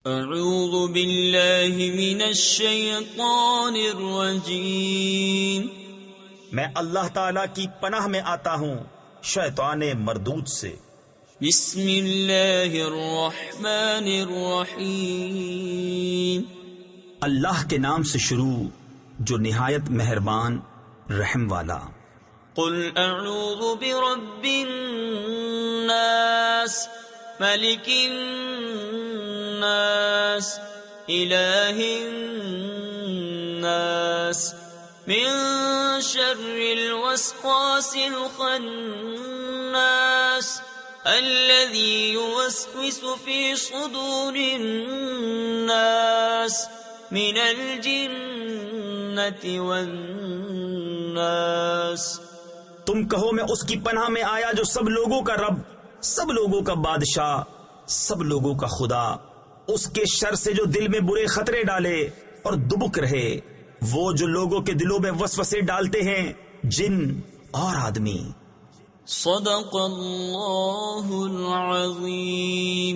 اعوذ باللہ من الشیطان الرجیم، میں اللہ تعالی کی پناہ میں آتا ہوں شیطان مردود سے۔ بسم اللہ الرحمن الرحیم، اللہ کے نام سے شروع جو نہایت مہربان رحم والا۔ قل اعوذ برب الناس ملک الناس الہ الناس من شر الوسواس الخناس الذي يوسوس في صدور الناس من الجنة والناس۔ تم کہو میں اس کی پناہ میں آیا جو سب لوگوں کا رب، سب لوگوں کا بادشاہ، سب لوگوں کا خدا، اس کے شر سے جو دل میں برے خطرے ڈالے اور دبک رہے، وہ جو لوگوں کے دلوں میں وسوسے ڈالتے ہیں، جن اور آدمی۔ صدق اللہ العظیم۔